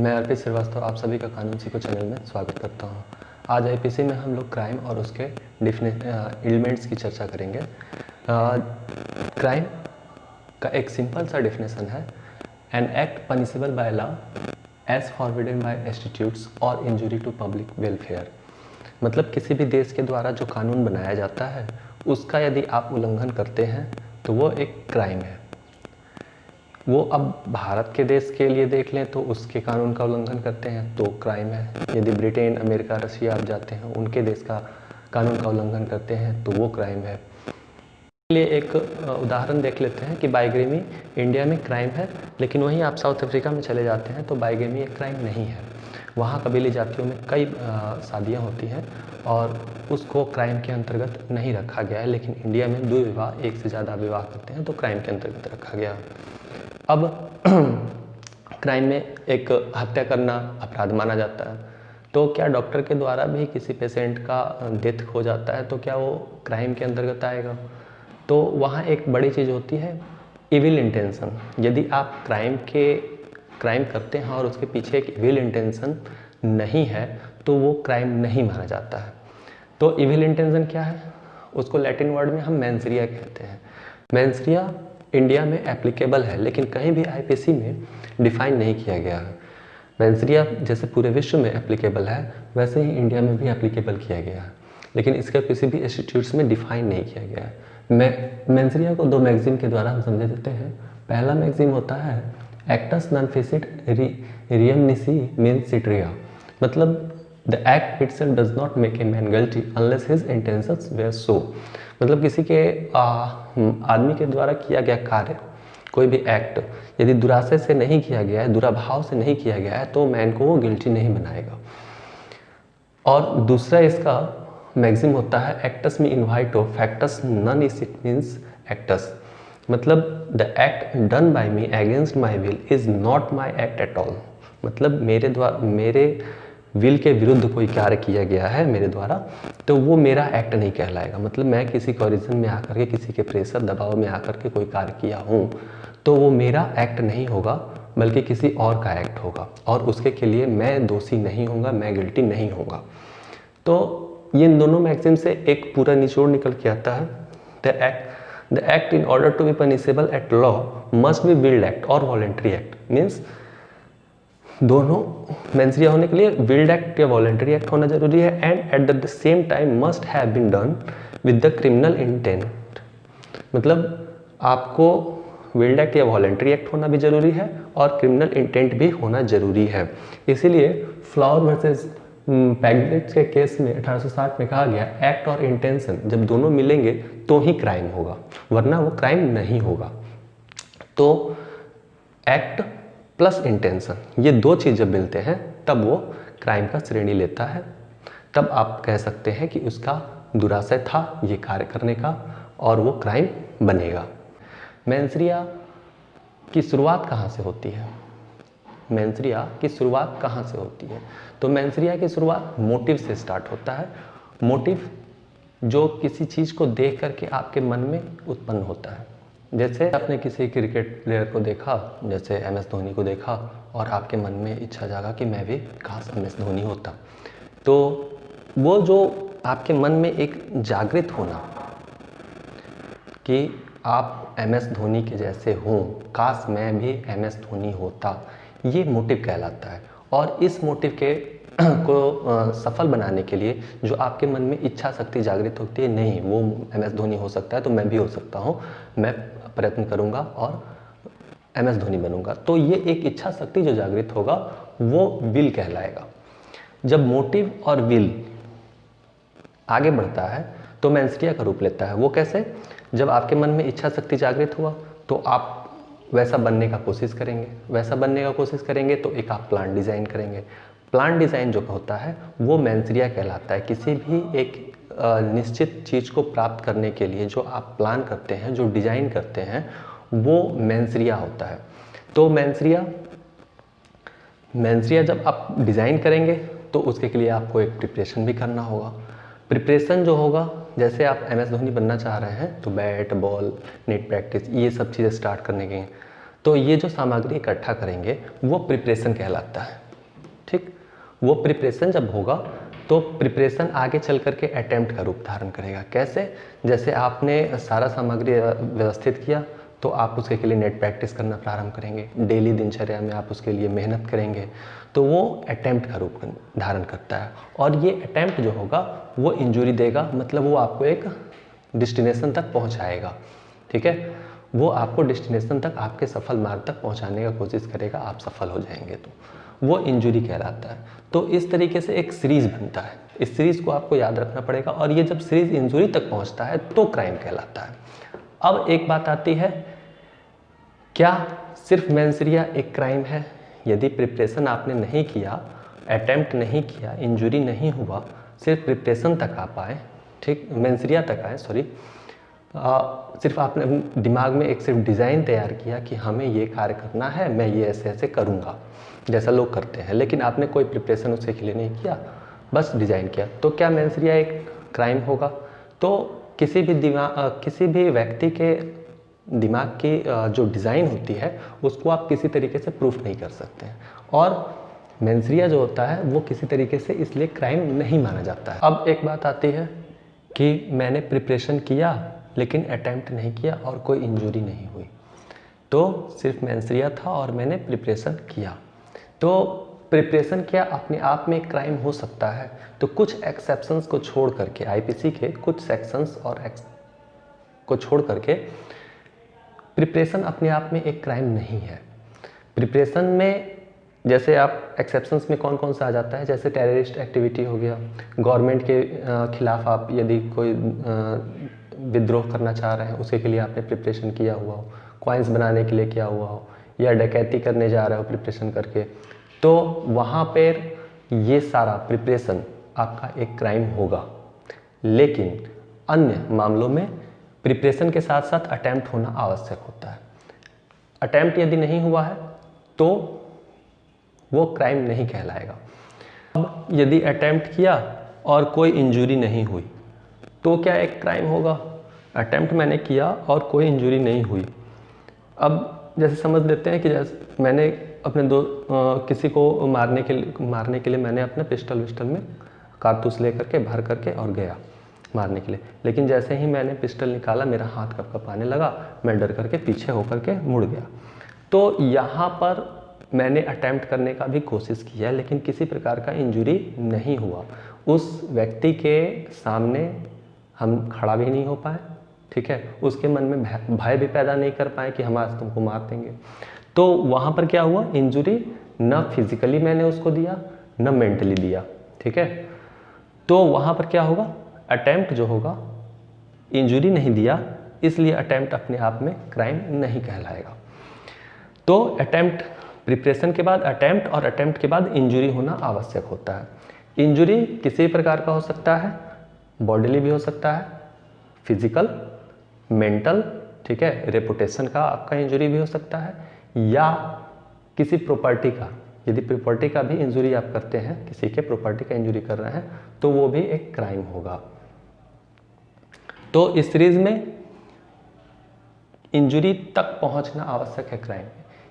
मैं अर्पित श्रीवास्तव आप सभी का कानून सीखो चैनल में स्वागत करता हूं। आज आईपीसी में हम लोग क्राइम और उसके एलिमेंट्स की चर्चा करेंगे। क्राइम का एक सिंपल सा डेफिनेशन है, an act punishable by law as forbidden by institutes और इंजुरी टू पब्लिक वेलफेयर। मतलब किसी भी देश के द्वारा जो कानून बनाया जाता है उसका यदि आप उल्लंघन करते हैं तो वो एक क्राइम है। वो अब भारत के देश के लिए देख लें तो उसके कानून का उल्लंघन करते हैं तो क्राइम है। यदि ब्रिटेन, अमेरिका, रशिया आप जाते हैं उनके देश का कानून का उल्लंघन करते हैं तो वो क्राइम है। लिए एक उदाहरण देख लेते हैं कि बाइगेमी इंडिया में क्राइम है, लेकिन वहीं आप साउथ अफ्रीका में चले जाते हैं तो बाइगेमी एक क्राइम नहीं है। वहाँ कबीली जातियों में कई शादियाँ होती हैं और उसको क्राइम के अंतर्गत नहीं रखा गया है, लेकिन इंडिया में दो विवाह, एक से ज़्यादा विवाह करते हैं तो क्राइम के अंतर्गत रखा गया है। अब क्राइम में एक हत्या करना अपराध माना जाता है, तो क्या डॉक्टर के द्वारा भी किसी पेशेंट का डेथ हो जाता है तो क्या वो क्राइम के अंतर्गत आएगा? तो वहाँ एक बड़ी चीज़ होती है इविल इंटेंशन। यदि आप क्राइम करते हैं और उसके पीछे एक इविल इंटेंशन नहीं है तो वो क्राइम नहीं माना जाता है। तो इविल इंटेंशन क्या है? उसको लैटिन वर्ड में हम मेंसरिया कहते हैं। मेंसरिया इंडिया में एप्लीकेबल है, लेकिन कहीं भी आईपीसी में डिफाइन नहीं किया गया है। मेंसरिया जैसे पूरे विश्व में एप्लीकेबल है वैसे ही इंडिया में भी एप्लीकेबल किया गया है, लेकिन इसका किसी भी इंस्टीट्यूट्स में डिफाइन नहीं किया गया है। मेंसरिया को दो मैगजीम के द्वारा हम समझ देते हैं। पहला मैगजीम होता है एक्टस नॉन फेसिट रियम निसी मीन सिट्रिया, मतलब the act itself does not make a man guilty unless his intentions were so. मतलब किसी के आदमी के द्वारा किया गया कार्य, कोई भी एक्ट यदि दुराशय से नहीं किया गया है, दुराभाव से नहीं किया गया है तो मैन को वो गिल्टी नहीं बनाएगा। और दूसरा इसका मैगजीम होता है एक्टस में इन्वाइटो फैक्टस नॉन इट मीन्स एक्टस, मतलब the act done by me against my will is not my act at all. मतलब मेरे विल के विरुद्ध कोई कार्य किया गया है मेरे द्वारा तो वो मेरा एक्ट नहीं कहलाएगा। मतलब मैं किसी कॉरिजन में आकर के, किसी के प्रेशर दबाव में आकर के कोई कार्य किया हूँ तो वो मेरा एक्ट नहीं होगा, बल्कि किसी और का एक्ट होगा और उसके के लिए मैं दोषी नहीं होऊंगा, मैं गिल्टी नहीं होऊंगा। तो ये दोनों मैगजीम से एक पूरा निचोड़ निकल के आता है। The act in order to be punishable at law must be willed act और वॉलेंट्री एक्ट। मीन्स दोनों मेंसरिया होने के लिए विल्ड एक्ट या वॉलेंट्री एक्ट होना जरूरी है and at the same time must have been done with the criminal intent. मतलब आपको विल्ड एक्ट या वॉलेंट्री एक्ट होना भी जरूरी है और क्रिमिनल इंटेंट भी होना जरूरी है। इसीलिए फ्लावर वर्सेस पैगलेट्स के केस में 1860 में कहा गया एक्ट और इंटेंशन जब दोनों मिलेंगे तो ही क्राइम होगा, वरना वो क्राइम नहीं होगा। तो एक्ट प्लस इंटेंशन ये दो चीज़ जब मिलते हैं तब वो क्राइम का श्रेणी लेता है। तब आप कह सकते हैं कि उसका दुराशय था ये कार्य करने का और वो क्राइम बनेगा। मेंसरिया की शुरुआत कहाँ से होती है? मेंसरिया की शुरुआत कहाँ से होती है? तो मेंसरिया की शुरुआत मोटिव से स्टार्ट होता है। मोटिव जो किसी चीज़ को देख करके आपके मन में उत्पन्न होता है। जैसे आपने किसी क्रिकेट प्लेयर को देखा, जैसे MS धोनी को देखा और आपके मन में इच्छा जागा कि मैं भी काश MS धोनी होता, तो वो जो आपके मन में एक जागृत होना कि आप MS धोनी के जैसे हों, काश मैं भी MS धोनी होता, ये मोटिव कहलाता है। और इस मोटिव के को सफल बनाने के लिए जो आपके मन में इच्छा शक्ति जागृत होती है, नहीं वो MS धोनी हो सकता है तो मैं भी हो सकता हूँ, मैं प्रयत्न करूँगा और MS धोनी बनूंगा, तो ये एक इच्छा शक्ति जो जागृत होगा वो विल कहलाएगा। जब मोटिव और विल आगे बढ़ता है तो मेंसरिया का रूप लेता है। वो कैसे? जब आपके मन में इच्छा शक्ति जागृत हुआ तो आप वैसा बनने का कोशिश करेंगे, वैसा बनने का कोशिश करेंगे तो एक आप प्लान डिज़ाइन करेंगे। प्लान डिज़ाइन जो होता है वो मेंसरिया कहलाता है। किसी भी एक निश्चित चीज़ को प्राप्त करने के लिए जो आप प्लान करते हैं, जो डिज़ाइन करते हैं, वो मेंसरिया होता है। तो मेंसरिया जब आप डिज़ाइन करेंगे तो उसके लिए आपको एक प्रिपरेशन भी करना होगा। प्रिपरेशन जो होगा, जैसे आप MS धोनी बनना चाह रहे हैं तो बैट, बॉल, नेट प्रैक्टिस, ये सब चीज़ें स्टार्ट करने के, तो ये जो सामग्री इकट्ठा करेंगे वो प्रिपरेशन कहलाता है। वो प्रिपरेशन जब होगा तो प्रिपरेशन आगे चल करके अटेम्प्ट का रूप धारण करेगा। कैसे? जैसे आपने सारा सामग्री व्यवस्थित किया तो आप उसके लिए नेट प्रैक्टिस करना प्रारंभ करेंगे, डेली दिनचर्या में आप उसके लिए मेहनत करेंगे, तो वो अटेम्प्ट का रूप धारण करता है। और ये अटेम्प्ट जो होगा वो इंजरी देगा, मतलब वो आपको एक डेस्टिनेशन तक पहुंचाएगा। ठीक है, वो आपको डेस्टिनेशन तक, आपके सफल मार्ग तक पहुंचाने का कोशिश करेगा, आप सफल हो जाएंगे तो वो इंजरी कहलाता है। तो इस तरीके से एक सीरीज बनता है, इस सीरीज को आपको याद रखना पड़ेगा। और ये जब सीरीज इंजरी तक पहुंचता है तो क्राइम कहलाता है। अब एक बात आती है, क्या सिर्फ मेंसरिया एक क्राइम है? यदि प्रिपरेशन आपने नहीं किया, अटेम्प्ट नहीं किया, इंजरी नहीं हुआ, सिर्फ प्रिपरेशन तक आ पाए, ठीक, मेंसरिया तक आए, सॉरी, सिर्फ आपने दिमाग में एक सिर्फ डिज़ाइन तैयार किया कि हमें ये कार्य करना है, मैं ये ऐसे ऐसे करूँगा, जैसा लोग करते हैं, लेकिन आपने कोई प्रिपरेशन उसके लिए नहीं किया, बस डिज़ाइन किया, तो क्या मेंसरिया एक क्राइम होगा? तो किसी भी व्यक्ति के दिमाग की जो डिज़ाइन होती है उसको आप किसी तरीके से प्रूफ नहीं कर सकते हैं, और मेंसरिया जो होता है वो किसी तरीके से इसलिए क्राइम नहीं माना जाता है। अब एक बात आती है कि मैंने प्रिपरेशन किया लेकिन अटेम्प्ट नहीं किया और कोई इंजरी नहीं हुई, तो सिर्फ मेंसरिया था और मैंने प्रिपरेशन किया, तो प्रिपरेशन क्या अपने आप में एक क्राइम हो सकता है? तो कुछ एक्सेप्शंस को छोड़ करके, आईपीसी के कुछ सेक्शंस और को छोड़ करके प्रिपरेशन अपने आप में एक क्राइम नहीं है। प्रिपरेशन में जैसे आप एक्सेप्शंस में कौन कौन सा आ जाता है, जैसे टेररिस्ट एक्टिविटी हो गया, गवर्नमेंट के खिलाफ आप यदि कोई विद्रोह करना चाह रहे हैं उसके लिए आपने प्रिपरेशन किया हुआ हो, कॉइन्स बनाने के लिए किया हुआ हो, या डकैती करने जा रहे हो प्रिपरेशन करके, तो वहाँ पर ये सारा प्रिपरेशन आपका एक क्राइम होगा। लेकिन अन्य मामलों में प्रिपरेशन के साथ साथ अटेम्प्ट होना आवश्यक होता है। अटेम्प्ट यदि नहीं हुआ है तो वो क्राइम नहीं कहलाएगा। अब यदि अटेम्प्ट किया और कोई इंजरी नहीं हुई तो क्या एक क्राइम होगा? अटेम्प्ट मैंने किया और कोई इंजरी नहीं हुई। अब जैसे समझ लेते हैं कि जैसे मैंने अपने किसी को मारने के लिए मैंने अपने पिस्टल में कारतूस ले करके भर करके और गया मारने के लिए, लेकिन जैसे ही मैंने पिस्टल निकाला मेरा हाथ कँपने लगा, मैं डर करके पीछे होकर के मुड़ गया। तो यहाँ पर मैंने अटेम्प्ट करने का भी कोशिश किया लेकिन किसी प्रकार का इंजरी नहीं हुआ। उस व्यक्ति के सामने हम खड़ा भी नहीं हो पाए, ठीक है, उसके मन में भय भी पैदा नहीं कर पाए कि हम आज तुमको मार देंगे। तो वहाँ पर क्या हुआ, इंजरी न फिजिकली मैंने उसको दिया न मेंटली दिया, ठीक है। तो वहाँ पर क्या होगा, अटेम्प्ट जो होगा, इंजरी नहीं दिया इसलिए अटेम्प्ट अपने आप में क्राइम नहीं कहलाएगा। तो अटेम्प्ट, प्रिपरेशन के बाद अटेम्प्ट और अटेम्प्ट के बाद इंजरी होना आवश्यक होता है। इंजरी किसी प्रकार का हो सकता है, बॉडीली भी हो सकता है, फिजिकल, मेंटल, ठीक है, रेपुटेशन का आपका इंजरी भी हो सकता है, या किसी प्रॉपर्टी का, यदि प्रॉपर्टी का भी इंजरी आप करते हैं, किसी के प्रॉपर्टी का इंजरी कर रहे हैं तो वो भी एक क्राइम होगा। तो इस सीरीज में इंजरी तक पहुंचना आवश्यक है क्राइम।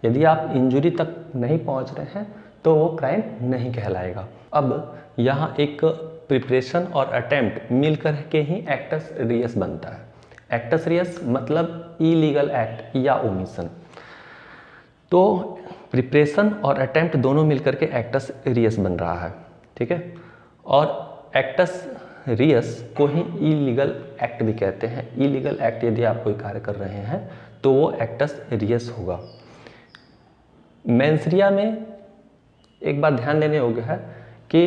यदि आप इंजरी तक नहीं पहुंच रहे हैं तो वो क्राइम नहीं कहलाएगा। अब यहाँ एक प्रिपरेशन और अटेम्प्ट मिलकर के ही एक्टस रियस बनता है। एक्टस रियस मतलब इलीगल एक्ट या ओमिशन। तो प्रिपरेशन और अटेम्प्ट दोनों मिलकर के एक्टस रियस बन रहा है, ठीक है। और एक्टस रियस को ही इलीगल एक्ट भी कहते हैं। इलीगल एक्ट यदि आप कोई कार्य कर रहे हैं तो वो एक्टस रियस होगा। मेंसरिया में एक बात ध्यान देने योग्य है कि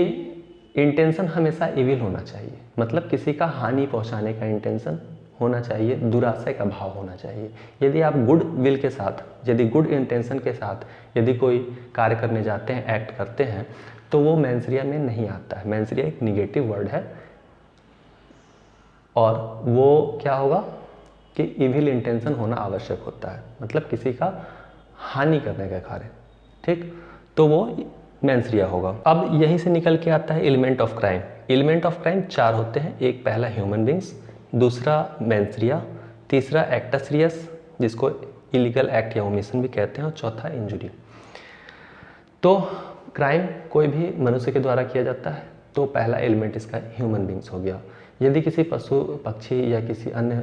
इंटेंशन हमेशा इविल होना चाहिए, मतलब किसी का हानि पहुंचाने का इंटेंशन होना चाहिए, दुराशय का भाव होना चाहिए। यदि आप गुड विल के साथ, यदि गुड इंटेंशन के साथ यदि कोई कार्य करने जाते हैं, एक्ट करते हैं, तो वो मेंसरिया में नहीं आता है। मेंसरिया एक निगेटिव वर्ड है और वो क्या होगा कि इविल इंटेंशन होना आवश्यक होता है, मतलब किसी का हानि करने का कार्य, ठीक, तो वो मेंसरिया होगा। अब यहीं से निकल के आता है element of crime. Element of crime 4 होते हैं। एक पहला ह्यूमन बींग्स, दूसरा मेंसरिया, तीसरा एक्टस रियस जिसको इलीगल एक्ट या ओमिशन भी कहते हैं, और चौथा इंजुरी। तो क्राइम कोई भी मनुष्य के द्वारा किया जाता है तो पहला एलिमेंट इसका ह्यूमन बींग्स हो गया। यदि किसी पशु पक्षी या किसी अन्य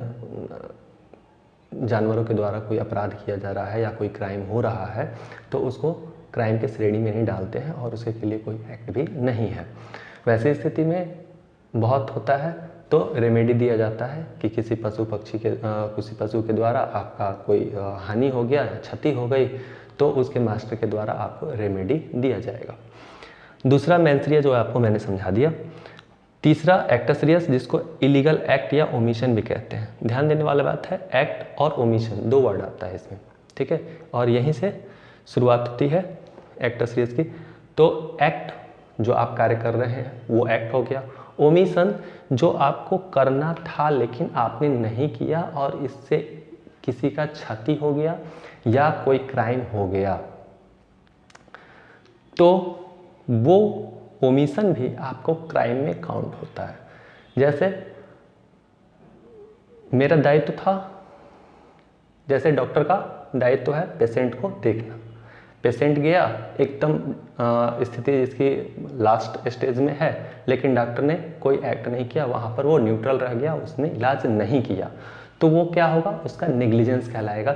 जानवरों के द्वारा कोई अपराध किया जा रहा है या कोई क्राइम हो रहा है तो उसको क्राइम के श्रेणी में नहीं डालते हैं और उसके लिए कोई एक्ट भी नहीं है। वैसी स्थिति में बहुत होता है तो रेमेडी दिया जाता है कि किसी पशु के द्वारा आपका कोई हानि हो गया या क्षति हो गई तो उसके मास्टर के द्वारा आपको रेमेडी दिया जाएगा। दूसरा मेंस रे जो आपको मैंने समझा दिया। तीसरा एक्टस रियस, जिसको इलीगल एक्ट या ओमिशन भी कहते हैं। ध्यान देने वाली बात है, एक्ट और ओमिशन 2 वर्ड आता है इसमें, ठीक है, और यहीं से शुरुआत होती है एक्टस रियस की। तो एक्ट जो आप कार्य कर रहे हैं वो एक्ट हो गया। ओमिशन जो आपको करना था लेकिन आपने नहीं किया और इससे किसी का क्षति हो गया या कोई क्राइम हो गया तो वो ओमिशन भी आपको क्राइम में काउंट होता है। जैसे मेरा दायित्व था, जैसे डॉक्टर का दायित्व है पेशेंट को देखना। पेशेंट गया एकदम स्थिति जिसकी लास्ट स्टेज में है लेकिन डॉक्टर ने कोई एक्ट नहीं किया, वहाँ पर वो न्यूट्रल रह गया, उसने इलाज नहीं किया तो वो क्या होगा, उसका नेग्लिजेंस कहलाएगा।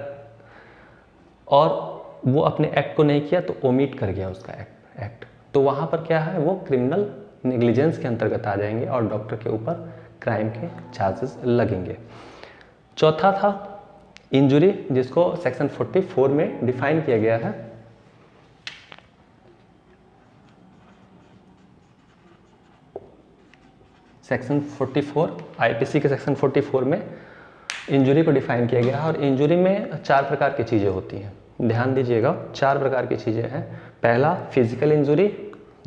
और वो अपने एक्ट को नहीं किया तो ओमिट कर गया उसका एक्ट, तो वहाँ पर क्या है, वो क्रिमिनल नेग्लिजेंस के अंतर्गत आ जाएंगे और डॉक्टर के ऊपर क्राइम के चार्जेस लगेंगे। चौथा था इंजुरी, जिसको सेक्शन 44 में डिफाइन किया गया है। सेक्शन 44 आईपीसी के सेक्शन 44 में इंजुरी को डिफाइन किया गया है और इंजुरी में 4 प्रकार की चीज़ें होती हैं। ध्यान दीजिएगा, 4 प्रकार की चीज़ें हैं। पहला फिजिकल इंजुरी,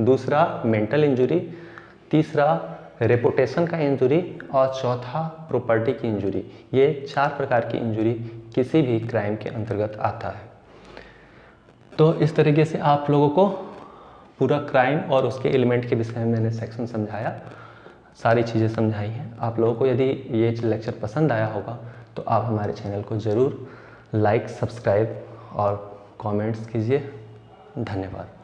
दूसरा मेंटल इंजुरी, तीसरा रेपुटेशन का इंजुरी और चौथा प्रॉपर्टी की इंजुरी। ये 4 प्रकार की इंजुरी किसी भी क्राइम के अंतर्गत आता है। तो इस तरीके से आप लोगों को पूरा क्राइम और उसके एलिमेंट के विषय में मैंने सेक्शन समझाया, सारी चीज़ें समझाई हैं। आप लोगों को यदि ये लेक्चर पसंद आया होगा तो आप हमारे चैनल को ज़रूर लाइक, सब्सक्राइब और कमेंट्स कीजिए। धन्यवाद।